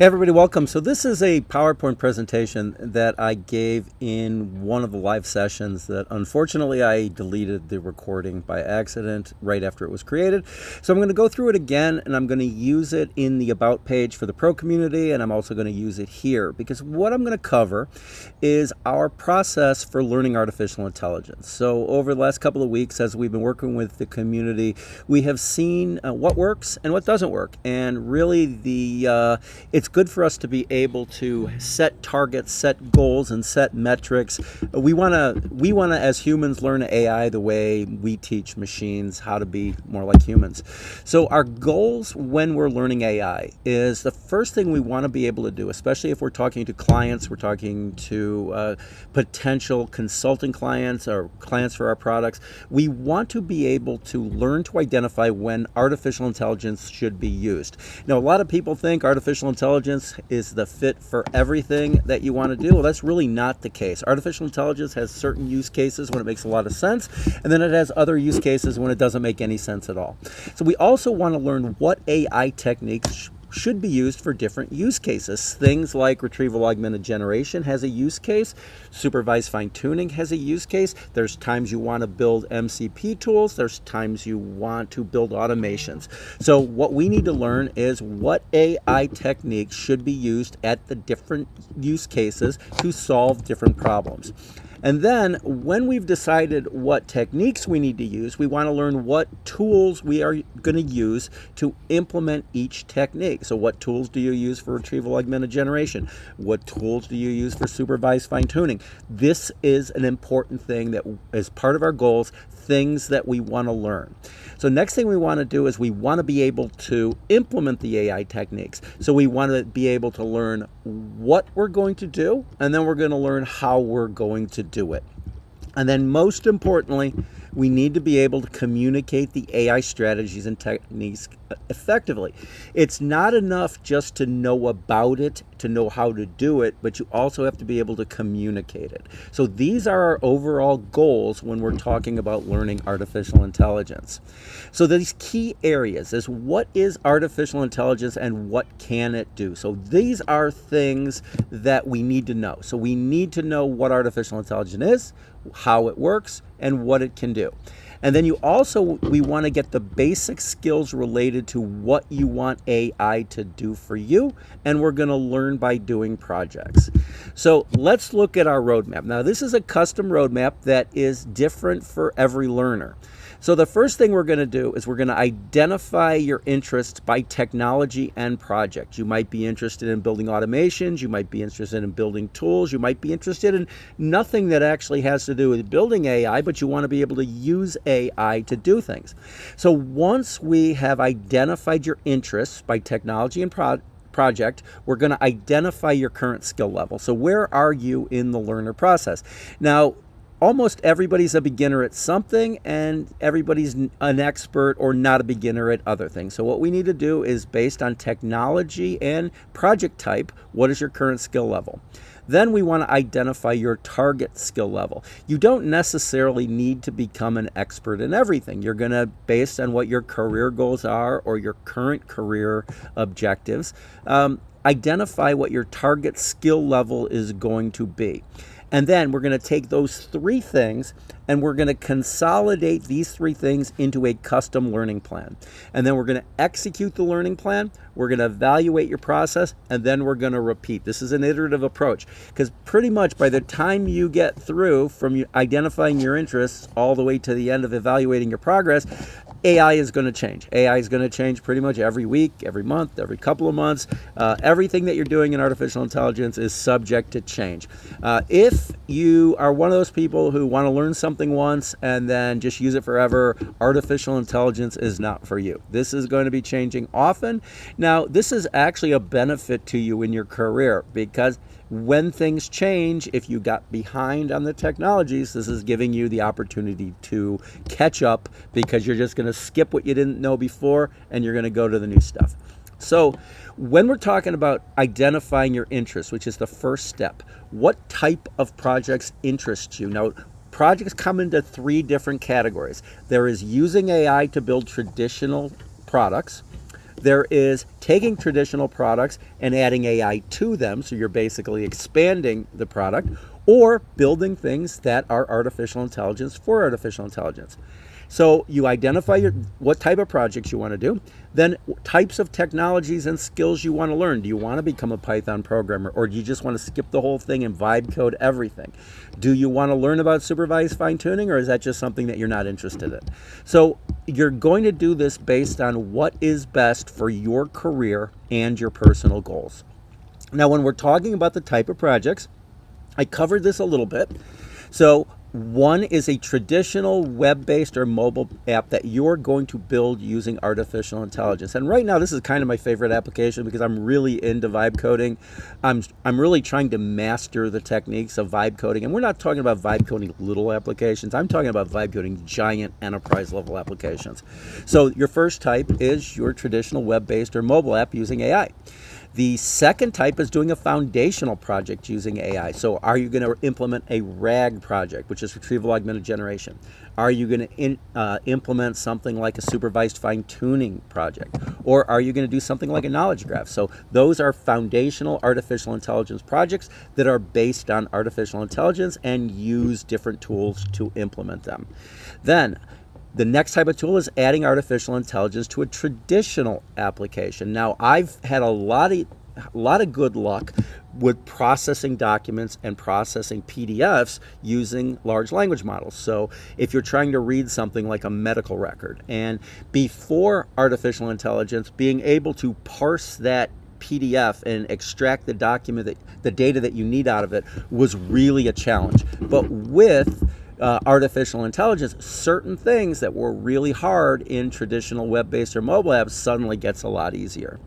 Hey everybody, welcome. So this is a PowerPoint presentation that I gave in one of the live sessions that unfortunately I deleted the recording by accident right after it was created. So I'm going to go through it again, and I'm going to use it in the About page for the Pro community, and I'm also going to use it here because what I'm going to cover is our process for learning artificial intelligence. So over the last couple of weeks, as we've been working with the community, we have seen what works and what doesn't work, and really it's good for us to be able to set targets, set goals, and set metrics. We want to, as humans, learn AI the way we teach machines how to be more like humans. So our goals when we're learning AI is the first thing we want to be able to do, especially if we're talking to clients, we're talking to potential consulting clients or clients for our products. We want to be able to learn to identify when artificial intelligence should be used. Now, a lot of people think artificial intelligence is the fit for everything that you want to do. Well, that's really not the case. Artificial intelligence has certain use cases when it makes a lot of sense, and then it has other use cases when it doesn't make any sense at all. So we also want to learn what AI techniques should be used for different use cases. Things like retrieval augmented generation has a use case. Supervised fine-tuning has a use case. There's times you want to build MCP tools. There's times you want to build automations. So what we need to learn is what AI techniques should be used at the different use cases to solve different problems. And then when we've decided what techniques we need to use, we want to learn what tools we are going to use to implement each technique. So what tools do you use for retrieval augmented generation? What tools do you use for supervised fine-tuning? This is an important thing that is part of our goals, things that we want to learn. So next thing we want to do is we want to be able to implement the AI techniques. So we want to be able to learn what we're going to do, and then we're going to learn how we're going to do it. And then most importantly, we need to be able to communicate the AI strategies and techniques effectively. It's not enough just to know about it, to know how to do it, but you also have to be able to communicate it. So these are our overall goals when we're talking about learning artificial intelligence. So these key areas is what is artificial intelligence and what can it do? So these are things that we need to know. So we need to know what artificial intelligence is, how it works, and what it can do. And then we want to get the basic skills related to what you want AI to do for you, and we're going to learn by doing projects. So let's look at our roadmap. Now, this is a custom roadmap that is different for every learner. So the first thing we're going to do is we're going to identify your interests by technology and project. You might be interested in building automations. You might be interested in building tools. You might be interested in nothing that actually has to do with building AI, but you want to be able to use AI to do things. So once we have identified your interests by technology and project, we're going to identify your current skill level. So where are you in the learner process? Now, almost everybody's a beginner at something, and everybody's an expert or not a beginner at other things. So what we need to do is, based on technology and project type, what is your current skill level? Then we want to identify your target skill level. You don't necessarily need to become an expert in everything. You're going to, based on what your career goals are or your current career objectives, identify what your target skill level is going to be. And then we're going to take those three things and we're going to consolidate these three things into a custom learning plan. And then we're going to execute the learning plan, we're going to evaluate your process, and then we're going to repeat. This is an iterative approach because pretty much by the time you get through from identifying your interests all the way to the end of evaluating your progress, AI is going to change. AI is going to change pretty much every week, every month, every couple of months. Everything that you're doing in artificial intelligence is subject to change. If you are one of those people who want to learn something once and then just use it forever, artificial intelligence is not for you. This is going to be changing often. Now, this is actually a benefit to you in your career because when things change, if you got behind on the technologies, this is giving you the opportunity to catch up because you're just going to skip what you didn't know before and you're going to go to the new stuff. So when we're talking about identifying your interests, which is the first step, what type of projects interest you? Now, projects come into three different categories. There is using AI to build traditional products. There is taking traditional products and adding AI to them, so you're basically expanding the product, or building things that are artificial intelligence for artificial intelligence. So you identify what type of projects you want to do, then types of technologies and skills you want to learn. Do you want to become a Python programmer, or do you just want to skip the whole thing and vibe code everything? Do you want to learn about supervised fine tuning, or is that just something that you're not interested in? So you're going to do this based on what is best for your career and your personal goals. Now, when we're talking about the type of projects, I covered this a little bit. So one is a traditional web-based or mobile app that you're going to build using artificial intelligence. And right now, this is kind of my favorite application because I'm really into vibe coding. I'm really trying to master the techniques of vibe coding. And we're not talking about vibe coding little applications. I'm talking about vibe coding giant enterprise level applications. So your first type is your traditional web-based or mobile app using AI. The second type is doing a foundational project using AI. So are you going to implement a RAG project, which is retrieval augmented generation? Are you going to implement something like a supervised fine tuning project? Or are you going to do something like a knowledge graph? So those are foundational artificial intelligence projects that are based on artificial intelligence and use different tools to implement them. Then the next type of tool is adding artificial intelligence to a traditional application. Now, I've had a lot of good luck with processing documents and processing PDFs using large language models. So if you're trying to read something like a medical record, and before artificial intelligence, being able to parse that PDF and extract the document, the data that you need out of it, was really a challenge. But with artificial intelligence, certain things that were really hard in traditional web-based or mobile apps suddenly gets a lot easier.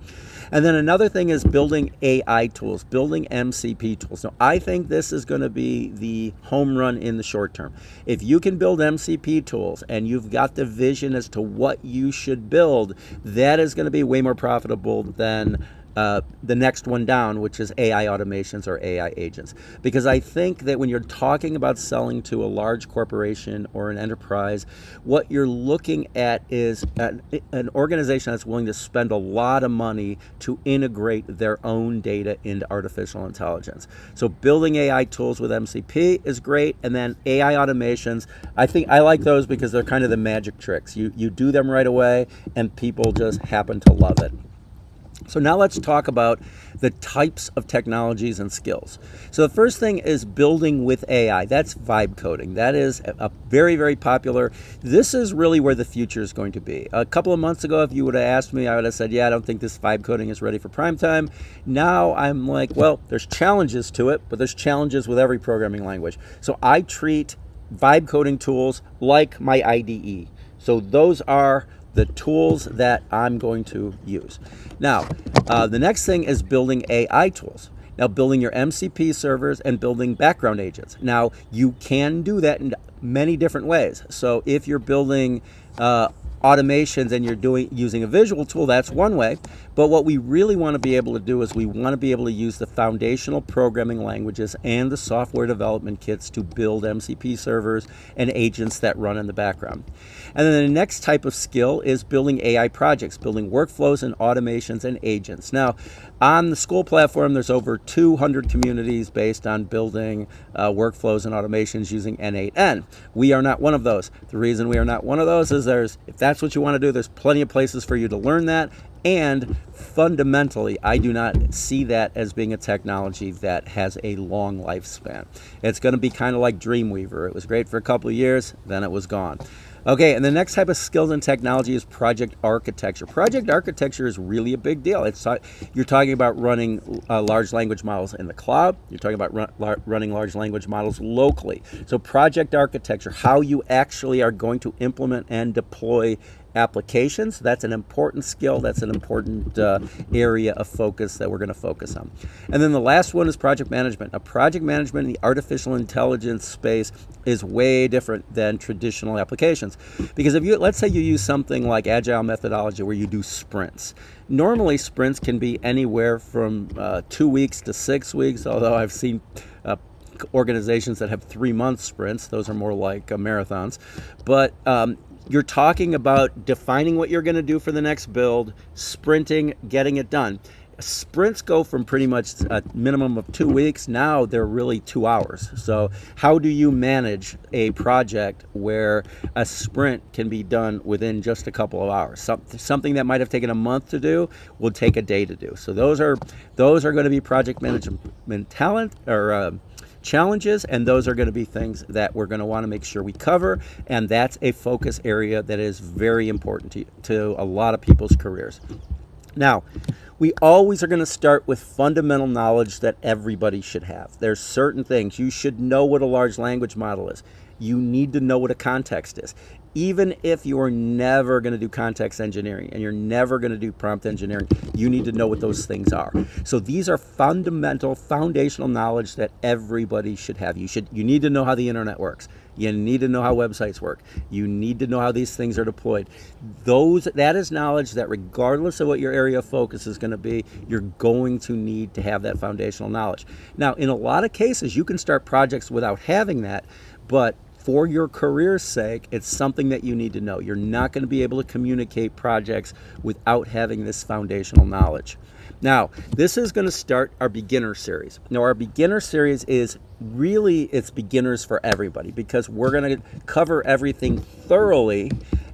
And then another thing is building AI tools, building MCP tools. Now, I think this is going to be the home run in the short term. If you can build MCP tools and you've got the vision as to what you should build, that is going to be way more profitable than the next one down, which is AI automations or AI agents. Because I think that when you're talking about selling to a large corporation or an enterprise, what you're looking at is an organization that's willing to spend a lot of money to integrate their own data into artificial intelligence. So building AI tools with MCP is great, and then AI automations, I think I like those because they're kind of the magic tricks. You do them right away, and people just happen to love it. So now let's talk about the types of technologies and skills. So the first thing is building with AI. That's vibe coding. That is a very, very popular. This is really where the future is going to be. A couple of months ago, if you would have asked me, I would have said, yeah, I don't think this vibe coding is ready for prime time. Now I'm like, well, there's challenges to it, but there's challenges with every programming language. So I treat vibe coding tools like my IDE. So those are the tools that I'm going to use. Now, the next thing is building AI tools. Now, building your MCP servers and building background agents. Now, you can do that in many different ways. So if you're building automations and you're using a visual tool, that's one way. But what we really want to be able to do is we want to be able to use the foundational programming languages and the software development kits to build MCP servers and agents that run in the background. And then the next type of skill is building AI projects, building workflows and automations and agents. Now, on the Skool platform, there's over 200 communities based on building workflows and automations using N8N. We are not one of those. The reason we are not one of those is if that's what you want to do, there's plenty of places for you to learn that. And fundamentally, I do not see that as being a technology that has a long lifespan. It's going to be kind of like Dreamweaver. It was great for a couple of years, then it was gone. Okay, and the next type of skills and technology is project architecture. Project architecture is really a big deal. You're talking about running large language models in the cloud. You're talking about running large language models locally. So project architecture, how you actually are going to implement and deploy applications, that's an important skill. That's an important area of focus that we're going to focus on. And then the last one is project management. Now, project management in the artificial intelligence space is way different than traditional applications. Because let's say you use something like agile methodology where you do sprints. Normally, sprints can be anywhere from 2 weeks to 6 weeks, although I've seen organizations that have 3-month sprints. Those are more like marathons. But you're talking about defining what you're going to do for the next build, sprinting, getting it done. Sprints go from pretty much a minimum of 2 weeks. Now they're really 2 hours. So how do you manage a project where a sprint can be done within just a couple of hours? Something that might have taken a month to do will take a day to do. So those are going to be project management talent or challenges, and those are going to be things that we're going to want to make sure we cover, and that's a focus area that is very important to a lot of people's careers. Now, we always are going to start with fundamental knowledge that everybody should have. There's certain things. You should know what a large language model is. You need to know what a context is. Even if you're never going to do context engineering and you're never going to do prompt engineering, you need to know what those things are. So these are fundamental, foundational knowledge that everybody should have. You need to know how the internet works. You need to know how websites work. You need to know how these things are deployed. That is knowledge that regardless of what your area of focus is going to be, you're going to need to have that foundational knowledge. Now, in a lot of cases, you can start projects without having that, but for your career's sake, it's something that you need to know. You're not going to be able to communicate projects without having this foundational knowledge. Now, this is going to start our beginner series. Now, our beginner series is really, it's beginners for everybody because we're going to cover everything thoroughly.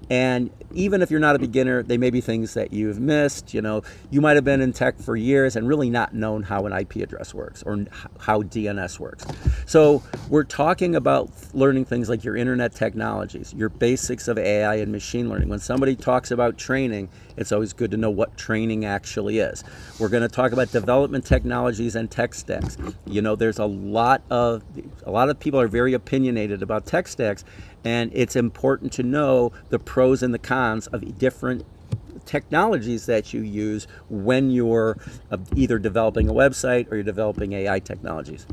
And even if you're not a beginner, they may be things that you've missed. You might have been in tech for years and really not known how an IP address works or how DNS works. So we're talking about learning things like your internet technologies, your basics of AI and machine learning. When somebody talks about training, it's always good to know what training actually is. We're going to talk about development technologies and tech stacks. There's a lot of people are very opinionated about tech stacks, and it's important to know the pros and the cons of different technologies that you use when you're either developing a website or you're developing AI technologies.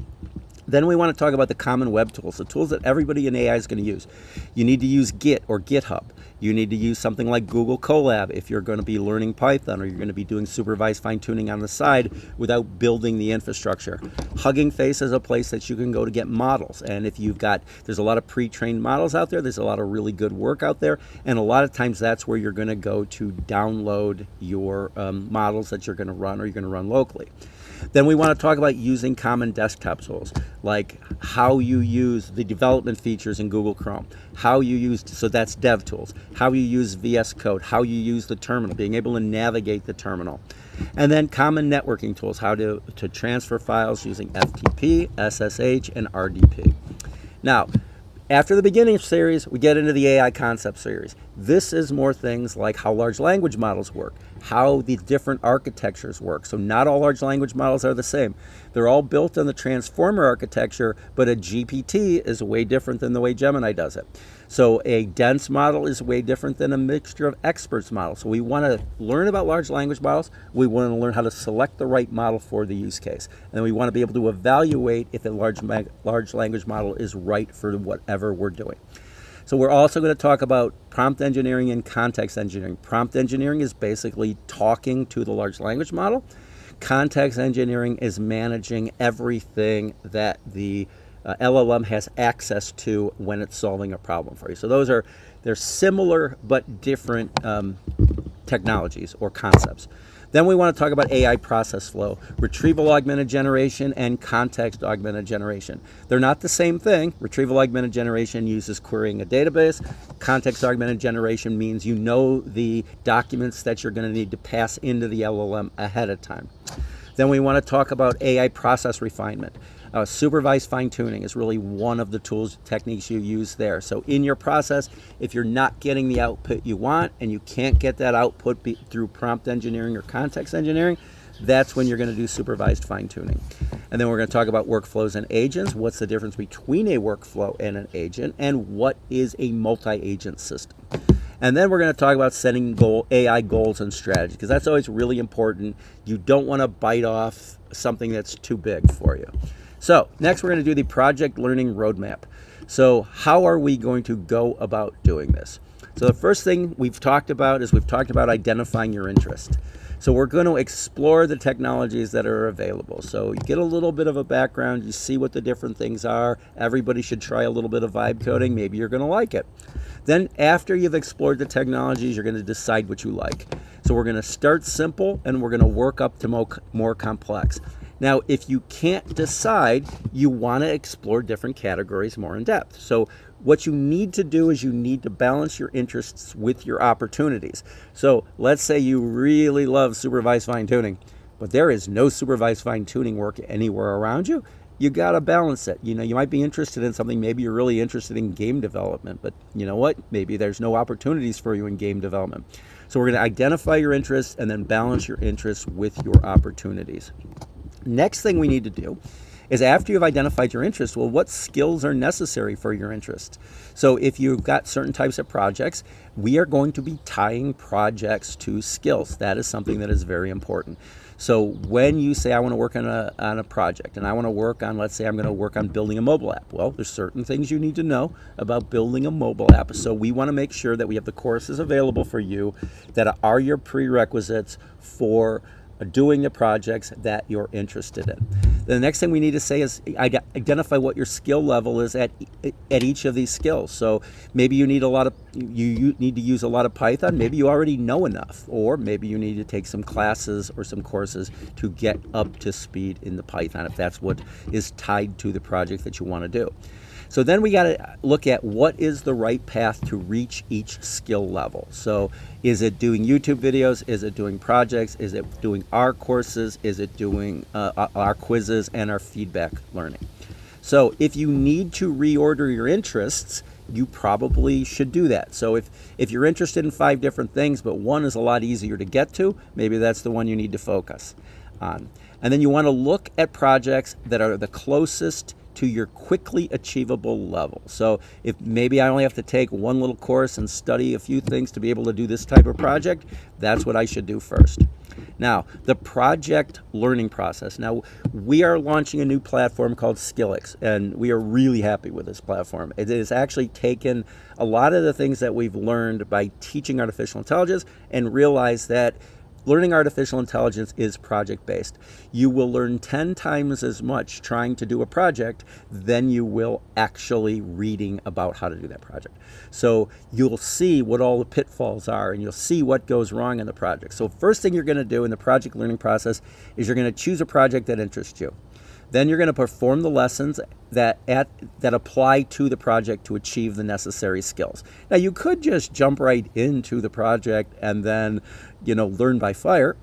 Then we want to talk about the common web tools, the tools that everybody in AI is going to use. You need to use Git or GitHub. You need to use something like Google Colab if you're going to be learning Python or you're going to be doing supervised fine-tuning on the side without building the infrastructure. Hugging Face is a place that you can go to get models. And there's a lot of pre-trained models out there. There's a lot of really good work out there. And a lot of times that's where you're going to go to download your models that you're going to run or you're going to run locally. Then we want to talk about using common desktop tools, like how you use the development features in Google Chrome, so that's dev tools, how you use VS Code, how you use the terminal, being able to navigate the terminal. And then common networking tools, how to transfer files using FTP, SSH, and RDP. Now, after the beginning series, we get into the AI concept series. This is more things like how large language models work, how the different architectures work. So not all large language models are the same. They're all built on the transformer architecture, but a GPT is way different than the way Gemini does it. So a dense model is way different than a mixture of experts model. So we want to learn about large language models. We want to learn how to select the right model for the use case. And then we want to be able to evaluate if a large language model is right for whatever we're doing. So we're also going to talk about prompt engineering and context engineering. Prompt engineering is basically talking to the large language model. Context engineering is managing everything that the LLM has access to when it's solving a problem for you. So they're similar but different technologies or concepts. Then we want to talk about AI process flow, retrieval augmented generation, and context augmented generation. They're not the same thing. Retrieval augmented generation uses querying a database. Context augmented generation means you know the documents that you're going to need to pass into the LLM ahead of time. Then we want to talk about AI process refinement. Supervised fine-tuning is really one of the techniques you use there. So in your process, if you're not getting the output you want and you can't get that output through prompt engineering or context engineering, that's when you're going to do supervised fine-tuning. And then we're going to talk about workflows and agents. What's the difference between a workflow and an agent, and what is a multi-agent system? And then we're going to talk about setting AI goals and strategies, because that's always really important. You don't want to bite off something that's too big for you. So next we're going to do the project learning roadmap. So how are we going to go about doing this? So the first thing we've talked about identifying your interest. So we're going to explore the technologies that are available. So you get a little bit of a background, you see what the different things are. Everybody should try a little bit of vibe coding. Maybe you're going to like it. Then after you've explored the technologies, you're going to decide what you like. So we're going to start simple and we're going to work up to more complex. Now, if you can't decide, you want to explore different categories more in depth. So what you need to do is you need to balance your interests with your opportunities. So let's say you really love supervised fine tuning, but there is no supervised fine tuning work anywhere around you. You got to balance it. You know, you might be interested in something. Maybe you're really interested in game development, but you know what? Maybe there's no opportunities for you in game development. So we're going to identify your interests and then balance your interests with your opportunities. Next thing we need to do is, after you've identified your interest, well, what skills are necessary for your interest? So if you've got certain types of projects, we are going to be tying projects to skills. That is something that is very important. So when you say, I want to work on a project and I want to work on, let's say I'm going to work on building a mobile app. Well, there's certain things you need to know about building a mobile app. So we want to make sure that we have the courses available for you that are your prerequisites for doing the projects that you're interested in. The next thing we need to say is identify what your skill level is at each of these skills. So maybe you need you need to use a lot of Python. Maybe you already know enough, or maybe you need to take some classes or some courses to get up to speed in the Python, if that's what is tied to the project that you want to do. So then we got to look at what is the right path to reach each skill level. So is it doing YouTube videos? Is it doing projects? Is it doing our courses? Is it doing our quizzes and our feedback learning? So if you need to reorder your interests, you probably should do that. So if you're interested in 5 different things, but one is a lot easier to get to, maybe that's the one you need to focus on. And then you want to look at projects that are the closest to your quickly achievable level. So if maybe I only have to take one little course and study a few things to be able to do this type of project, that's what I should do first. Now, the project learning process. Now, we are launching a new platform called Skillix, and we are really happy with this platform. It has actually taken a lot of the things that we've learned by teaching artificial intelligence and realized that learning artificial intelligence is project-based. You will learn 10 times as much trying to do a project than you will actually reading about how to do that project. So you'll see what all the pitfalls are, and you'll see what goes wrong in the project. So first thing you're going to do in the project learning process is you're going to choose a project that interests you. Then you're going to perform the lessons that apply to the project to achieve the necessary skills. Now, you could just jump right into the project and then, learn by fire.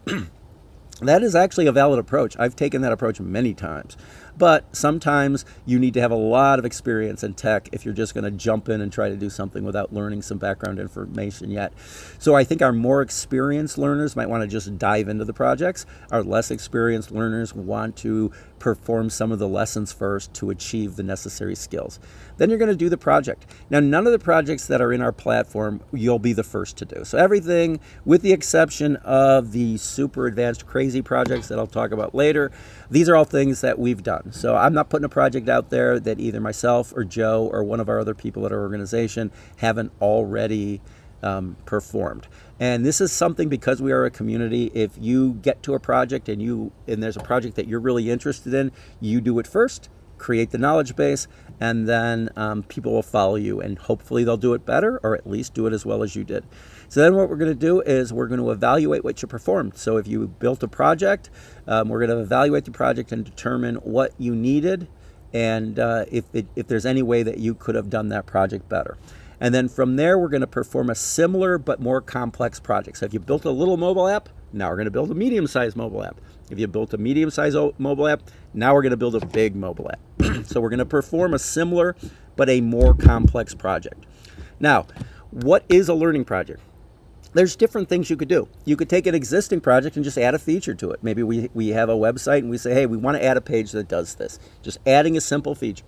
That is actually a valid approach. I've taken that approach many times. But sometimes you need to have a lot of experience in tech if you're just going to jump in and try to do something without learning some background information yet. So I think our more experienced learners might want to just dive into the projects. Our less experienced learners want to perform some of the lessons first to achieve the necessary skills. Then you're going to do the project. Now, none of the projects that are in our platform you'll be the first to do. So everything, with the exception of the super advanced crazy projects that I'll talk about later, these are all things that we've done. So I'm not putting a project out there that either myself or Joe or one of our other people at our organization haven't already performed. And this is something, because we are a community, if you get to a project and there's a project that you're really interested in, you do it first, create the knowledge base, and then people will follow you, and hopefully they'll do it better, or at least do it as well as you did. So then what we're going to do is we're going to evaluate what you performed. So if you built a project, we're going to evaluate the project and determine what you needed, and if there's any way that you could have done that project better. And then from there, we're going to perform a similar but more complex project. So if you built a little mobile app, now we're going to build a medium-sized mobile app. If you built a medium-sized mobile app, now we're going to build a big mobile app. So we're going to perform a similar but a more complex project. Now, what is a learning project? There's different things you could do. You could take an existing project and just add a feature to it. Maybe we have a website and we say, hey, we want to add a page that does this. Just adding a simple feature.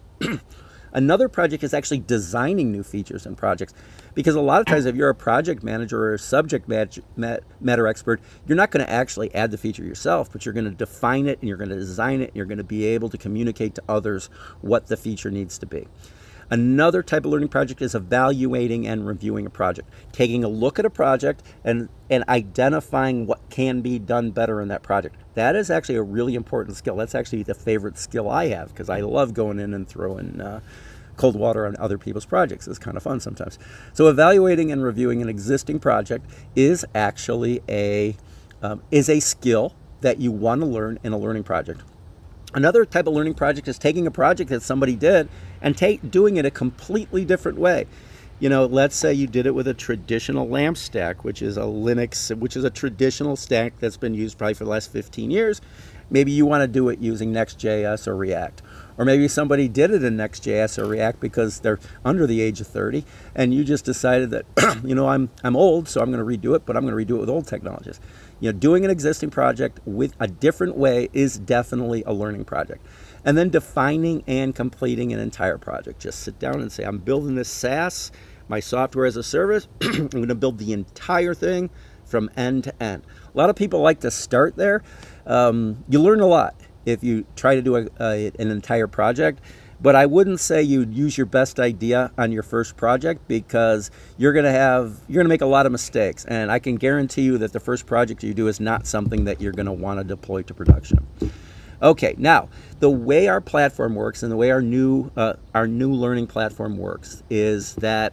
Another project is actually designing new features and projects, because a lot of times if you're a project manager or a subject matter expert, you're not going to actually add the feature yourself, but you're going to define it and you're going to design it and you're going to be able to communicate to others what the feature needs to be. Another type of learning project is evaluating and reviewing a project, taking a look at a project and identifying what can be done better in that project. That is actually a really important skill. That's actually the favorite skill I have, because I love going in and throwing cold water on other people's projects. It's kind of fun sometimes. So evaluating and reviewing an existing project is actually a skill that you want to learn in a learning project. Another type of learning project is taking a project that somebody did and doing it a completely different way. Let's say you did it with a traditional LAMP stack, which is a traditional stack that's been used probably for the last 15 years. Maybe you want to do it using Next.js or React. Or maybe somebody did it in Next.js or React because they're under the age of 30, and you just decided that, I'm old, so I'm going to redo it, but I'm going to redo it with old technologies. Doing an existing project with a different way is definitely a learning project. And then defining and completing an entire project. Just sit down and say, I'm building this SaaS, my software as a service. I'm going to build the entire thing from end to end. A lot of people like to start there. You learn a lot if you try to do an entire project, but I wouldn't say you'd use your best idea on your first project, because you're going to make a lot of mistakes, and I can guarantee you that the first project you do is not something that you're going to want to deploy to production. Okay, now the way our platform works and the way our new learning platform works is that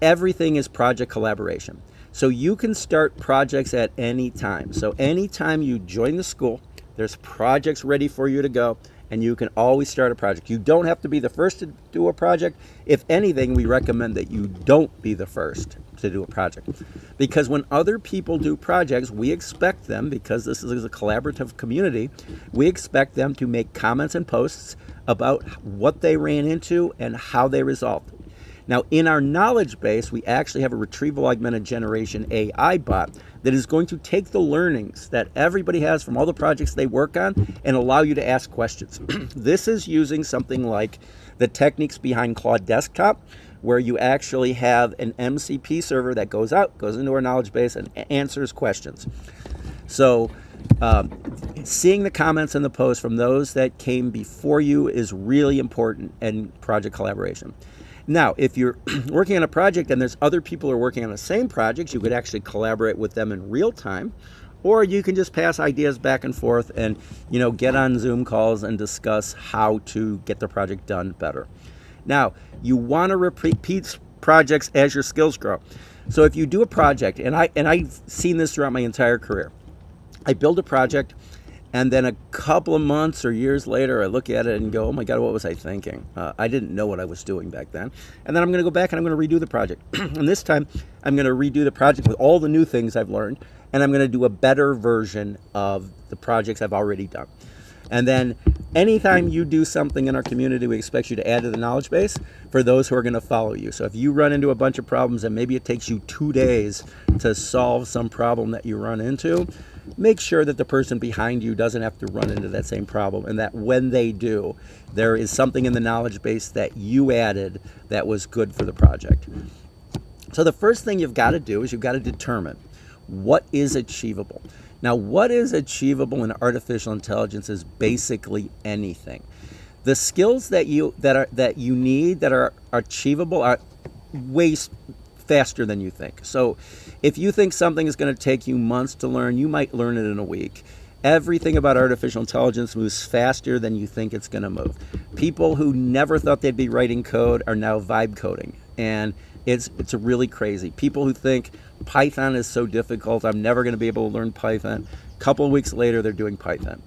everything is project collaboration. So you can start projects at any time. So anytime you join the school, there's projects ready for you to go, and you can always start a project. You don't have to be the first to do a project. If anything, we recommend that you don't be the first to do a project. Because when other people do projects, we expect them, because this is a collaborative community, we expect them to make comments and posts about what they ran into and how they resolved it. Now, in our knowledge base, we actually have a retrieval augmented generation AI bot that is going to take the learnings that everybody has from all the projects they work on and allow you to ask questions. This is using something like the techniques behind Claude Desktop, where you actually have an MCP server that goes into our knowledge base and answers questions. So seeing the comments and the posts from those that came before you is really important in project collaboration. Now, if you're working on a project and there's other people who are working on the same projects, you could actually collaborate with them in real time, or you can just pass ideas back and forth and, get on Zoom calls and discuss how to get the project done better. Now, you want to repeat projects as your skills grow. So if you do a project, and I've seen this throughout my entire career, I build a project, and then a couple of months or years later, I look at it and go, oh my God, what was I thinking? I didn't know what I was doing back then. And then I'm going to go back and I'm going to redo the project. And this time, I'm going to redo the project with all the new things I've learned, and I'm going to do a better version of the projects I've already done. And then anytime you do something in our community, we expect you to add to the knowledge base for those who are going to follow you. So if you run into a bunch of problems and maybe it takes you 2 days to solve some problem that you run into, make sure that the person behind you doesn't have to run into that same problem, and that when they do, there is something in the knowledge base that you added that was good for the project. So the first thing you've got to do is you've got to determine what is achievable. Now, what is achievable in artificial intelligence is basically anything. The skills that you need that are achievable are way faster than you think. So if you think something is going to take you months to learn, you might learn it in a week. Everything about artificial intelligence moves faster than you think it's going to move. People who never thought they'd be writing code are now vibe coding, and it's really crazy. People who think Python is so difficult, I'm never going to be able to learn Python, a couple of weeks later they're doing Python.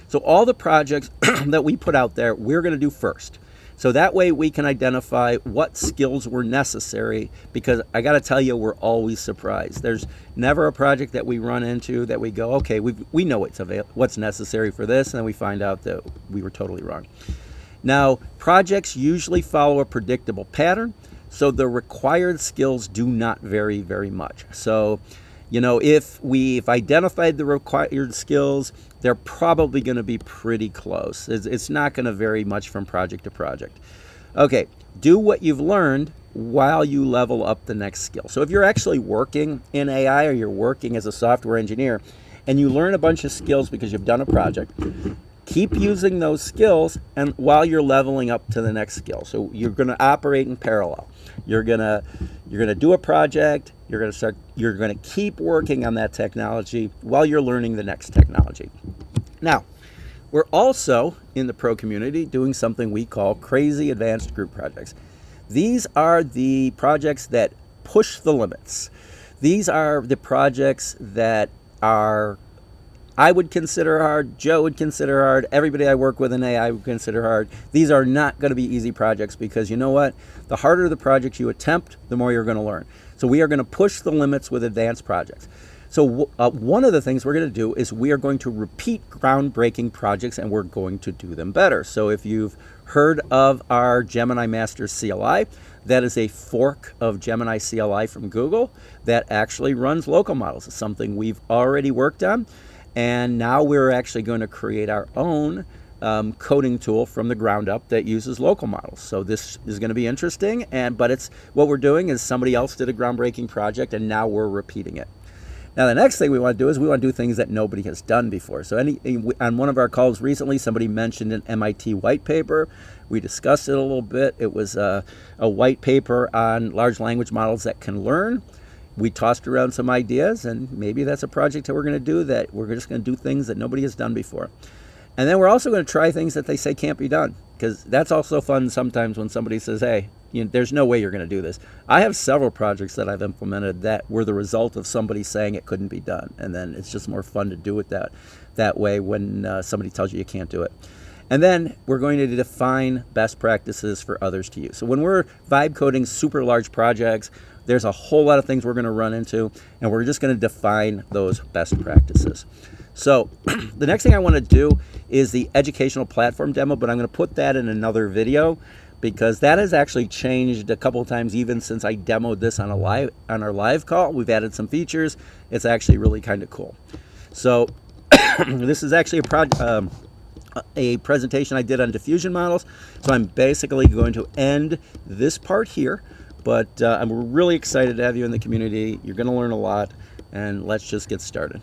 So all the projects that we put out there, we're going to do first. So that way we can identify what skills were necessary, because I got to tell you, we're always surprised. There's never a project that we run into that we go, okay, we know what's necessary for this, and then we find out that we were totally wrong. Now, projects usually follow a predictable pattern, so the required skills do not vary very much. So, if we've identified the required skills, they're probably going to be pretty close. It's not going to vary much from project to project. Okay, do what you've learned while you level up the next skill. So if you're actually working in AI or you're working as a software engineer and you learn a bunch of skills because you've done a project, Keep using those skills, and while you're leveling up to the next skill. So you're going to operate in parallel. You're going to do a project. You're going to keep working on that technology while you're learning the next technology. Now, we're also in the pro community doing something we call crazy advanced group projects. These are the projects that push the limits. These are the projects that I would consider hard, Joe would consider hard, everybody I work with in AI would consider hard. These are not going to be easy projects, because you know what? The harder the projects you attempt, the more you're going to learn. So we are going to push the limits with advanced projects. So one of the things we're going to do is we are going to repeat groundbreaking projects, and we're going to do them better. So if you've heard of our Gemini Master CLI, that is a fork of Gemini CLI from Google that actually runs local models. It's something we've already worked on, and now we're actually going to create our own coding tool from the ground up that uses local models. So this is going to be interesting, but it's what we're doing is somebody else did a groundbreaking project, and now we're repeating it. Now, the next thing we want to do is we want to do things that nobody has done before. So on one of our calls recently, somebody mentioned an MIT white paper. We discussed it a little bit. It was a white paper on large language models that can learn. We tossed around some ideas, and maybe that's a project that we're going to do, that we're just going to do things that nobody has done before. And then we're also going to try things that they say can't be done, because that's also fun sometimes when somebody says, hey, there's no way you're going to do this. I have several projects that I've implemented that were the result of somebody saying it couldn't be done. And then it's just more fun to do it that way when somebody tells you can't do it. And then we're going to define best practices for others to use. So when we're vibe coding super large projects, there's a whole lot of things we're going to run into, and we're just going to define those best practices. So the next thing I want to do is the educational platform demo, but I'm going to put that in another video, because that has actually changed a couple of times even since I demoed this on our live call. We've added some features. It's actually really kind of cool. So this is actually a presentation I did on diffusion models. So I'm basically going to end this part here, but I'm really excited to have you in the community. You're going to learn a lot, and let's just get started.